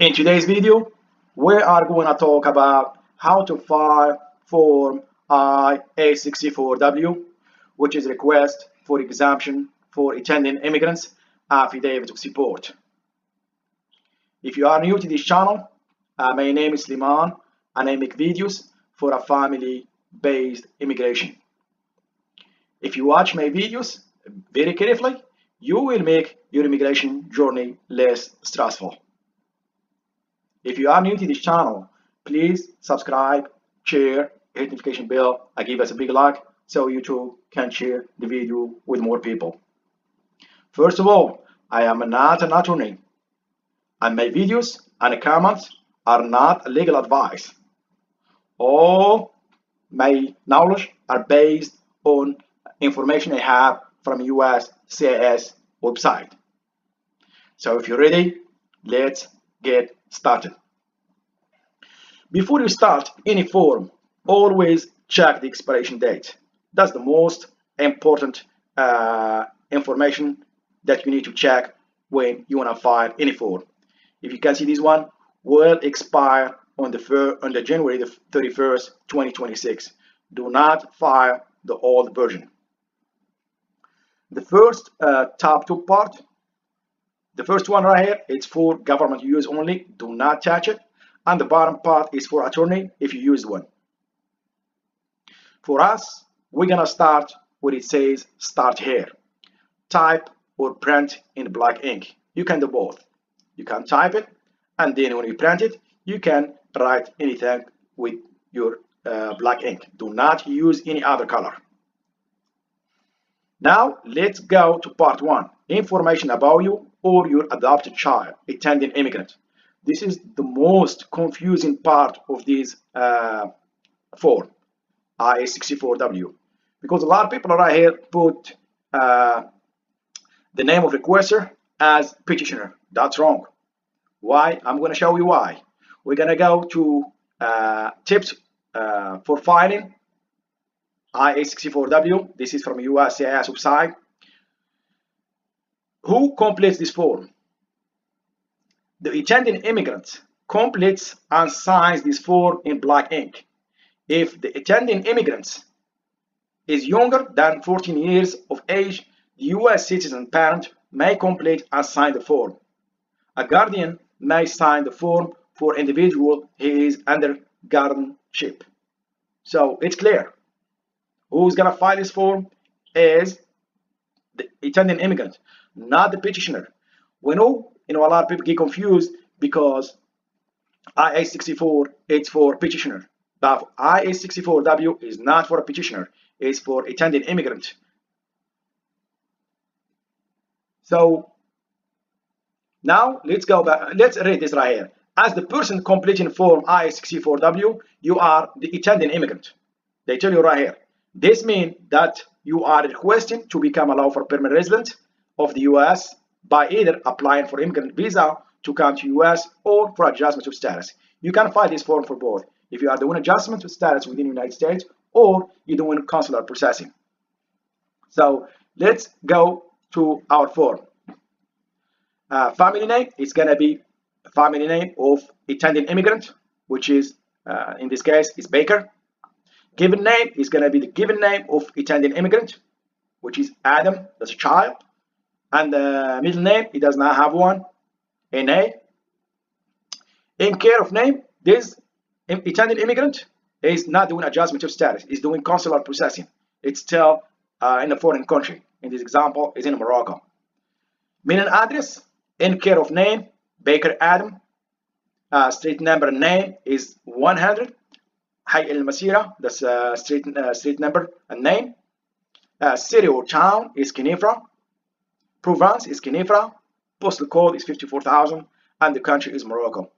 In today's video, we are going to talk about how to file Form I-864W, which is a request for exemption for attending immigrants affidavit of support. If you are new to this channel, my name is Liman and I make videos for a family-based immigration. If you watch my videos very carefully, you will make your immigration journey less stressful. If you are new to this channel, please subscribe, share, hit notification bell, and give us a big like so YouTube can share the video with more people. First of all, I am not an attorney, and my videos and comments are not legal advice. All my knowledge are based on information I have from USCIS website. So if you're ready, let's get started. Before you start any form, always check the expiration date. That's the most important information that you need to check when you want to file any form. If you can see, this one will expire on the January the 31st, 2026. Do not file the old version. The first top two part, the first one right here, it's for government use only. Do not touch it. And the bottom part is for attorney if you use one. For us, we're gonna start where it says start here. Type or print in black ink. You can do both. You can type it, and then when you print it, you can write anything with your black ink. Do not use any other color. Now let's go to part one. Information about you or your adopted child, attending immigrant. This is the most confusing part of this form, I-864W, because a lot of people right here put the name of requester as petitioner. That's wrong. Why? I'm going to show you why. We're going to go to tips for filing I-864W. This is from USCIS website. Who completes this form? The attending immigrant completes and signs this form in black ink. If the attending immigrant is younger than 14 years of age, the U.S. citizen parent may complete and sign the form. A guardian may sign the form for individual he is under guardianship. So it's clear. Who's gonna file this form is the attending immigrant, not the petitioner. We know, a lot of people get confused because I-864 it's for petitioner, but I-864W is not for a petitioner. It's for attending immigrant. So now let's go back. Let's read this right here. As the person completing form I-864W, you are the attending immigrant. They tell you right here. This means that you are requesting to become a lawful permanent resident of the U.S. by either applying for immigrant visa to come to U.S. or for adjustment of status. You can file this form for both. If you are doing adjustment of status within the United States or you're doing consular processing. So let's go to our form. Family name is going to be a family name of attending immigrant, which is, in this case, is Baker. Given name is going to be the given name of attending immigrant, which is Adam, that's a child. And the middle name, he does not have one, N.A. In care of name, this attending immigrant is not doing adjustment of status, is doing consular processing. It's still in a foreign country. In this example, is in Morocco. Mailing address, in care of name, Baker Adam. Street number and name is 100. Hay El Masira, that's street number and name. City or town is Kenifra. Province is Kenifra. Postal code is 54,000 and the country is Morocco.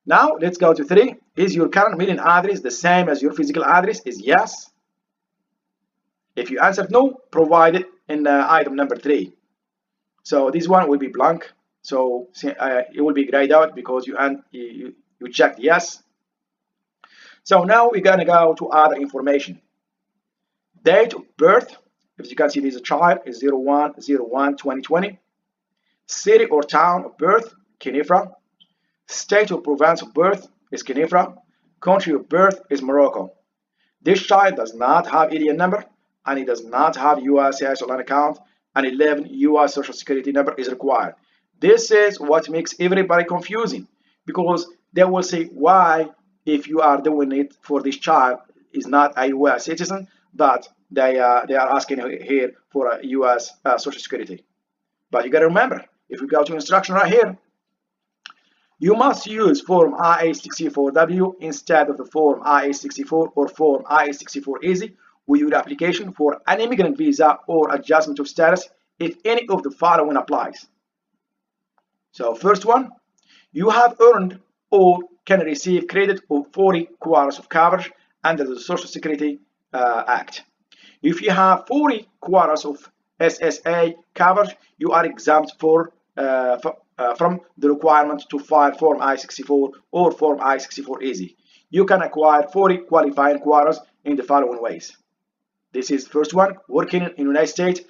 Now let's go to 3. Is your current mailing address the same as your physical address? Is yes. If you answered no, provide it in item number 3. So this one will be blank. So it will be grayed out because you checked yes. So now we're gonna go to other information. Date of birth, as you can see, this child is 01/01/2020. City or town of birth, Kenifra. State or province of birth is Kenifra. Country of birth is Morocco. This child does not have alien number, and he does not have US line account, and 11 US Social Security number is required. This is what makes everybody confusing, because they will say, why, if you are doing it for this child, is not a US citizen, but they are asking here for a US Social Security. But you got to remember, if you go to instruction right here, you must use Form I-864W instead of the Form I-864 or Form I-864 Easy with your application for an immigrant visa or adjustment of status if any of the following applies. So first one, you have earned or can receive credit of 40 quarters of coverage under the Social Security Act. If you have 40 quarters of SSA coverage, you are exempt from the requirement to file Form I-64 or Form I-64 Easy. You can acquire 40 qualifying quarters in the following ways. This is first one, working in the United States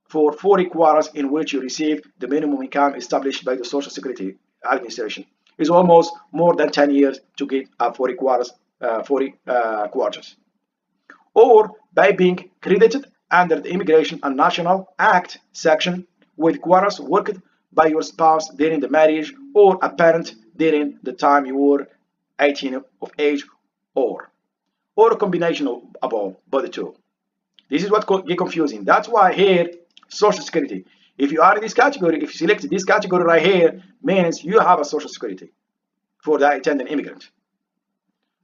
for 40 quarters in which you receive the minimum income established by the Social Security Administration. It's almost more than 10 years to get 40 quarters. Or by being credited under the Immigration and National Act section with quarters worked by your spouse during the marriage or a parent during the time you were 18 of age, or a combination of above, both the two. This is what get confusing. That's why here, Social Security. If you are in this category, if you select this category right here, means you have a Social Security for the attendant immigrant.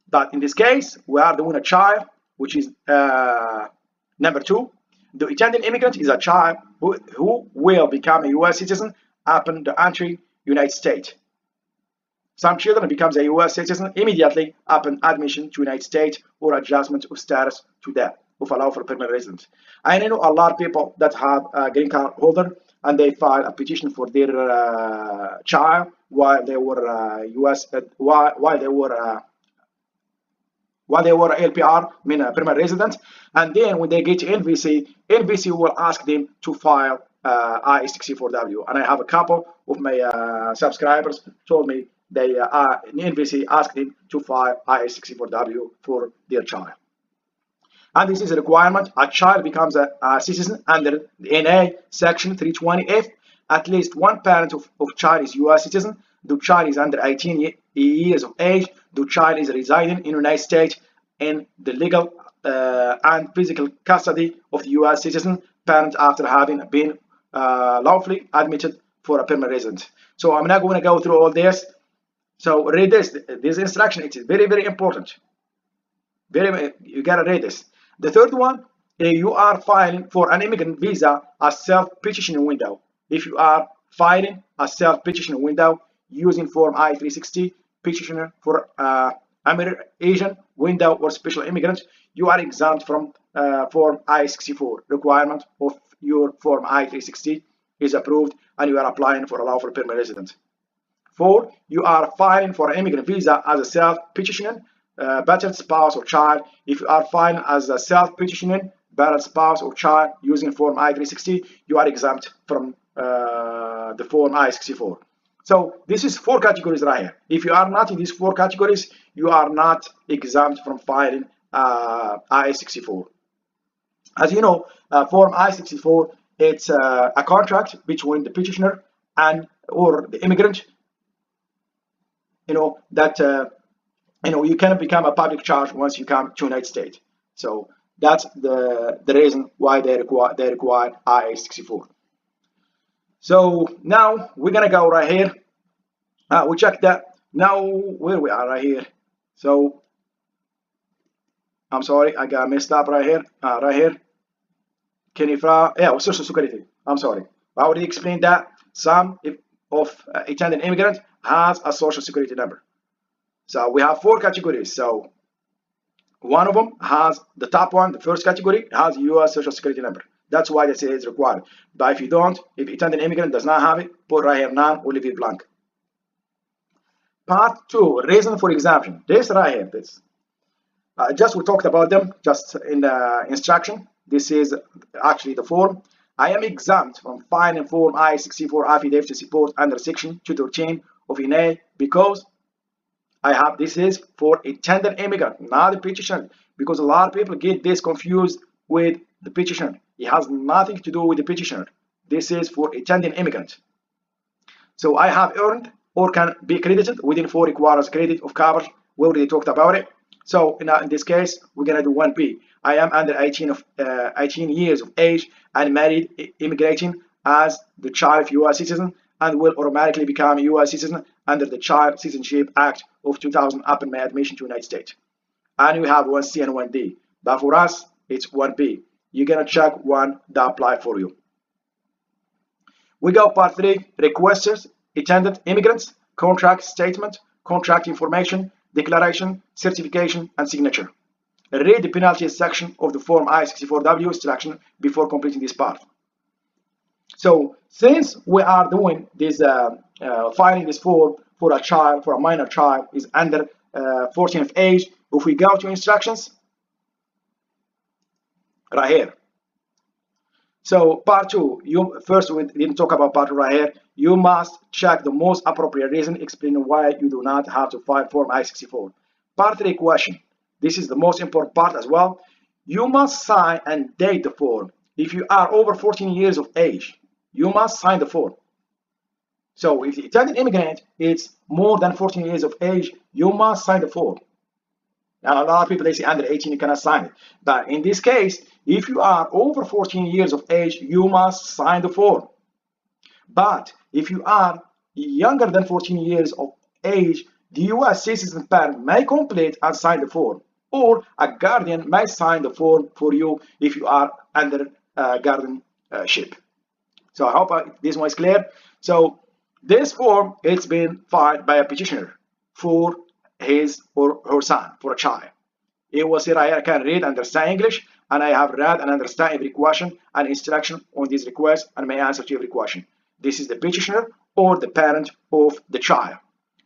But in this case, we are doing a child, which is number 2. The attendant immigrant is a child who will become a U.S. citizen upon the entry United States. Some children becomes a U.S. citizen immediately upon admission to United States or adjustment of status to that of allow for permanent residence. I know a lot of people that have a green card holder and they file a petition for their child while they were while they were LPR, permanent resident, and then when they get to NVC will ask them to file I-864W. And I have a couple of my subscribers told me they NVC asked them to file I-864W for their child. And this is a requirement. A child becomes a citizen under the NA section 320F. At least one parent of child is U.S. citizen. The child is under 18 years of age. The child is residing in the United States in the legal and physical custody of the U.S. citizen parent after having been lawfully admitted for a permanent residence. So I'm not going to go through all this. So read this instruction. It is very, very important. You gotta read this. The third one, you are filing for an immigrant visa a self-petitioning window. If you are filing a self-petitioning window using Form I-360 petitioner for Asian window or special immigrant, you are exempt from Form I-64 requirement of your Form I-360 is approved and you are applying for a lawful permanent resident. 4, you are filing for an immigrant visa as a self-petitioning battered spouse or child. If you are filing as a self-petitioning battered spouse or child using Form I-360, you are exempt from the Form I-64. So this is 4 categories right here. If you are not in these 4 categories, you are not exempt from filing I-64. As you know, Form I-64, it's a contract between the petitioner and or the immigrant. That you can become a public charge once you come to the United States. So that's the reason why they require I-864. So now we're gonna go right here. We check that now where we are right here. So I'm sorry, I got messed up right here. Right here. Social Security. I'm sorry. I already explained that some of attendant immigrant has a Social Security number. So we have 4 categories. So one of them has the top one, the first category has U.S. Social Security number. That's why they say it's required. But if you don't, if attendant immigrant does not have it, put right here none or leave it blank. Part 2, reason for exemption. This right here, this. Just we talked about them just in the instruction. This is actually the form. I am exempt from filing Form I-864 Affidavit to support under Section 213 of NA because I have, this is for intended immigrant, not the petitioner, because a lot of people get this confused with the petitioner. It has nothing to do with the petitioner. This is for intended immigrant. So I have earned or can be credited within 4 requires credit of coverage. We already talked about it. So in this case, we're gonna do 1B. I am under 18 years of age and married, immigrating as the child of U.S. citizen, and will automatically become a U.S. citizen under the Child Citizenship Act of 2000 upon my admission to the United States. And we have 1C and 1D. But for us, it's 1B. You're gonna check one that apply for you. We go part 3, requesters, intended immigrants, contract statement, contract information, declaration, certification, and signature. Read the penalties section of the form I-64W instruction before completing this part. So since we are doing this, filing this form for a child, for a minor child is under 14 of age, if we go to instructions, right here. So part 2, we didn't talk about part 2 right here. You must check the most appropriate reason explaining why you do not have to file form I-64. Part 3 question. This is the most important part as well. You must sign and date the form. If you are over 14 years of age, you must sign the form. So if the intended immigrant is more than 14 years of age, you must sign the form. Now, a lot of people, they say under 18, you cannot sign it. But in this case, if you are over 14 years of age, you must sign the form. But if you are younger than 14 years of age, the U.S. citizen parent may complete and sign the form, or a guardian may sign the form for you if you are under guardianship. So I hope this one is clear. So this form, it's been filed by a petitioner for his or her son, for a child. It was here I can read, understand English, and I have read and understand every question and instruction on this request and may answer to every question. This is the petitioner or the parent of the child.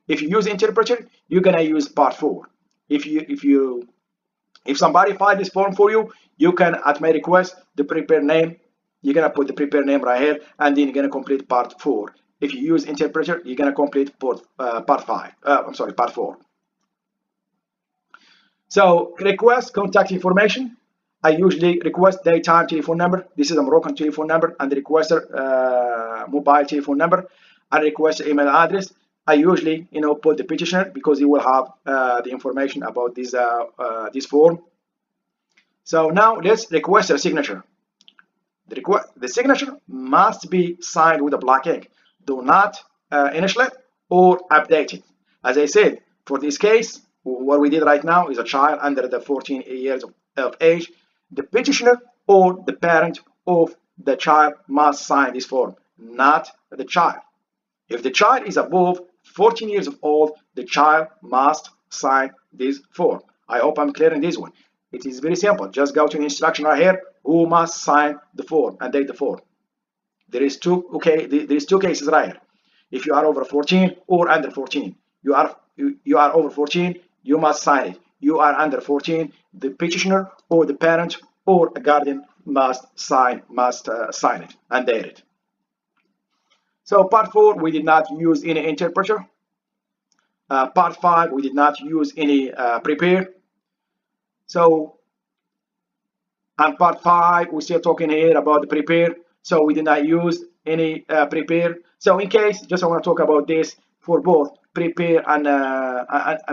If you use interpreter, you're gonna use part 4. If somebody filed this form for you, you can, at my request, the prepared name, you're gonna put the prepared name right here, and then you're gonna complete part 4. If you use interpreter, you're gonna complete part 4. So request contact information. I usually request daytime telephone number. This is a Moroccan telephone number, and the requester mobile telephone number, and requester email address. I usually, put the petitioner because he will have the information about this form. So now let's request a signature. The signature must be signed with a black ink. Do not initial it or update it. As I said, for this case, what we did right now is a child under the 14 years of age. The petitioner or the parent of the child must sign this form, not the child. If the child is above 14 years old, the child must sign this form. I hope I'm clear in this one. It is very simple. Just go to the instruction right here. Who must sign the form and date the form? There is two cases right here. If you are over 14 or under 14, you are over 14, you must sign it. You are under 14, the petitioner or the parent or a guardian must sign it and date it. So part 4, we did not use any interpreter. Part 5, we did not use any prepare. So, and part 5, we're still talking here about the prepare. So we did not use any prepare. So in case, just I want to talk about this for both prepare and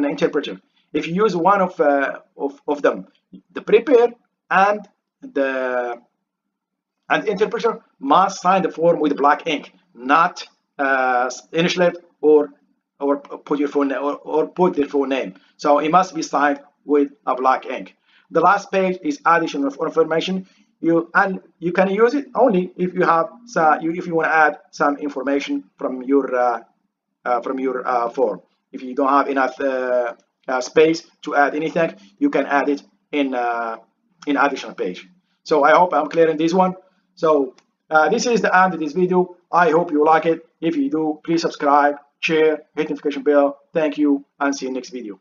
interpreter. If you use one of them, the prepare and the interpreter must sign the form with black ink, not initial it or put your phone or put their full name. So it must be signed with a black ink. The last page is additional information. You can use it only if you have if you want to add some information from your form. If you don't have enough space to add anything, you can add it in additional page. So I hope I'm clear in this one. So this is the end of this video. I hope you like it. If you do, please subscribe, share, hit notification bell. Thank you, and see you next video.